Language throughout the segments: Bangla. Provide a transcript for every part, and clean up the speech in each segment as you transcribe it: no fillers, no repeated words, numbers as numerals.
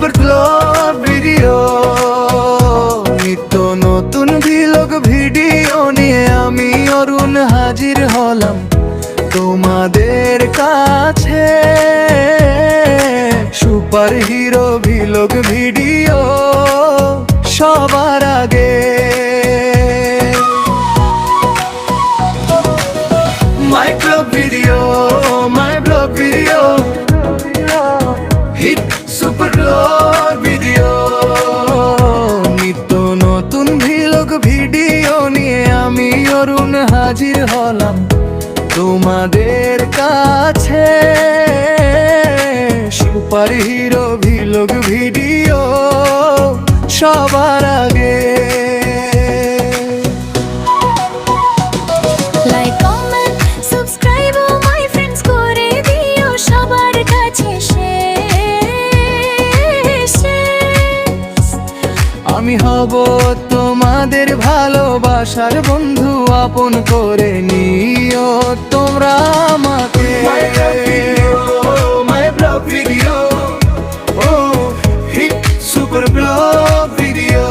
সুপার ব্লগ ভিডিও, নিত্য নতুন ভিলগ ভিডিও নিয়ে আমি অরুণ হাজির হলাম তোমাদের কাছে। সুপার হিরো ভিলগ ভিডিও সবার আগে। My blog video, my blog video, hit super blog video, নিত্য নতুন ভিলগ ভিডিও নিয়ে আমি অরুণ হাজির হলাম তোমাদের কাছে। সুপার হিরো ভিলগ ভিডিও সবার আগে। লাইক কমেন্ট সাবস্ক্রাইব ও মাই ফ্রেন্ডস করে দিও সবার কাছে শেষ। আমি হব তোমাদের ভালোবাসার বন্ধু, আপন করে নিও তোমরা আমাকে। মাই ব্লগ ভিডিও, ও হিট সুপার ব্লগ ভিডিও,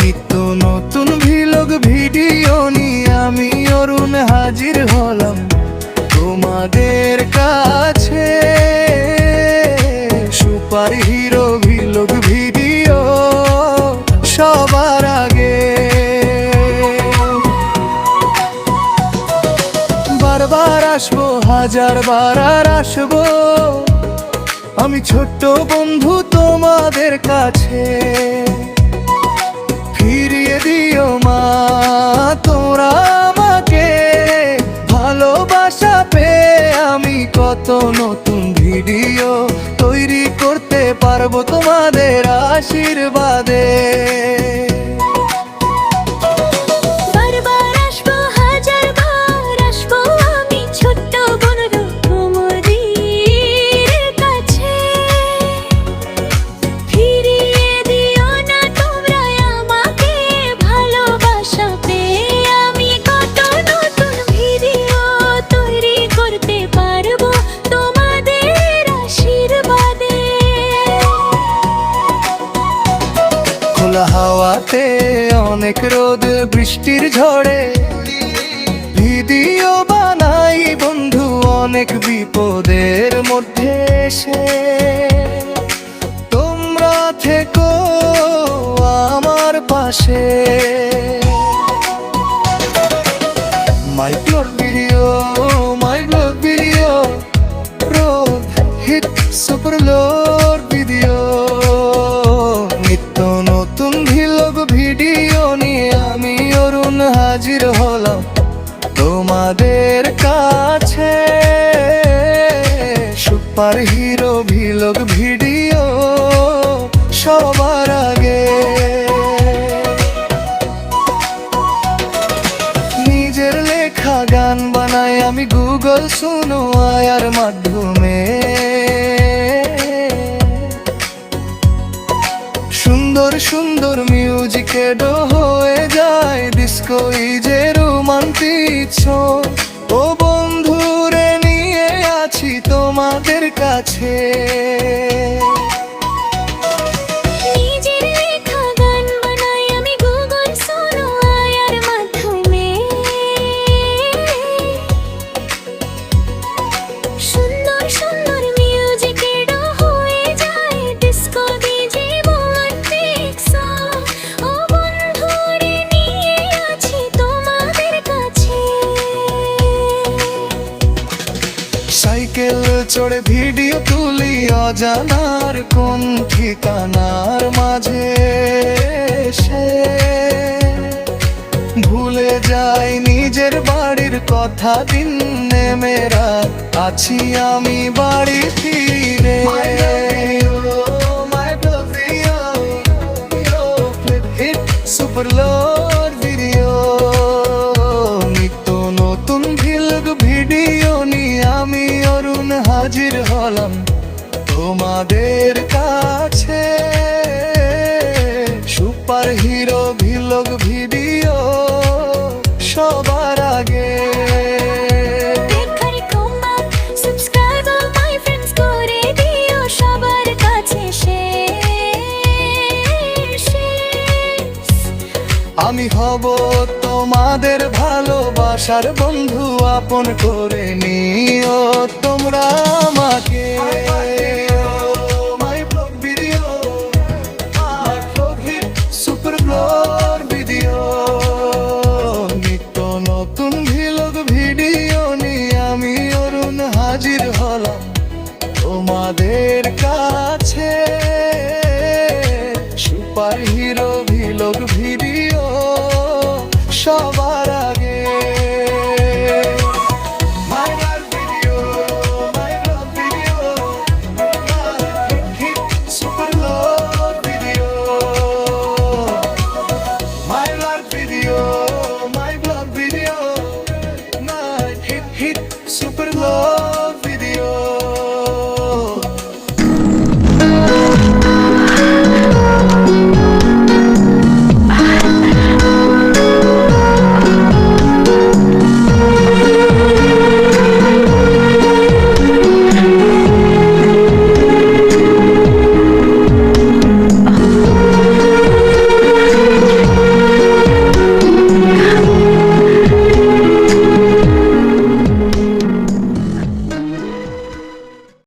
নিত্য নতুন ভিলগ ভিডিও নিয়ে আমি অরুণ হাজির হলাম তোমাদের কাছে। সুপার হিরো ভিলগ ভিডিও সবার আগে। বারবার আসবো, হাজার বার আর আসবো, আমি ছোট্ট বন্ধু তোমাদের কাছে। ফিরিয়ে দিও মা তোমরা আমাকে, ভালোবাসা পেয়ে আমি কত নতুন ভিডিও তৈরি করতে পারবো তোমাদের আশীর্বাদে। বারবার আসবো, হাজার বার আসবো, আমি ছোট্ট বন্ধু তোমাদের কাছে। ফিরিয়ে দিও না তোমরা আমাকে, ভালোবাসা পেয়ে আমি কত নতুন ভিডিও তৈরি করতে পারবো তোমাদের আশীর্বাদে। খোলা হাওয়াতে অনেক রোদ বৃষ্টির ঝড়ে ভিডিও বানাই বন্ধু অনেক বিপদের মধ্যে এসে। তোমরা থেকো আমার পাশে। মাই blog video, my blog video, রোদ হিট সুপার ব্লগ ভিডিও, নিত্য নতুন ভিলগ ভিডিও নিয়ে আমি অরুণ হাজির হলাম তোমাদের কাছে। সুপার হিরো ভিলগ ভিডিও সবার আগে। নিজের লেখা গান বানাই আমি গুগল শুনো আয়ার মাধ্যমে। সুন্দর সুন্দর মিউজিকে ডো হয়ে যায় ডিস্কো যে রোমান্টিক সং। ও বন্ধুরে নিয়ে আছি তোমাদের কাছে। নিজের লেখা গান বানাই আমি গুগল শোনো আয়ার মাধ্যমে। সুন্দর সুন্দর মিউজিকে ডো হয়ে যায় ডিস্কো ডিজে রোমান্টিক সং। ও বন্ধুরে নিয়ে আছি তোমাদের কাছে। সাইকেল চড়ে ভিডিও তুলি অজানার কোন ঠিকানার মাঝে সে। ভুলে যাই নিজের বাড়ির কথা, দিন নেমে রাত আছি আমি বাড়ি ফিরে। সুপার ব্লগ ভিডিও, নিত্য নতুন ভিলগ ভিডিও নিয়ে আমি অরুণ হাজির হলাম তোমাদের কাছে। সুপার হিরো ভিলগ ভিডিও সবার আগে। দেখার কমেন্ট সাবস্ক্রাইব মাই ফ্রেন্ডস করে দিও সবার কাছে আমি হব তোমাদের ভালোবাসার বন্ধু, আপন করে নিও তোমরা আমাকে। My vlog video, my vlog hit, super vlog video, নিত্য নতুন vlog ভিডিও নিয়ে আমি অরুণ হাজির হলাম তোমাদের কাছে। সুপার হিরো ভিলগ ভিডিও সবার আগে। My vlog video, my vlog video, my hit super vlog video, my vlog video, my vlog video, my hit super vlog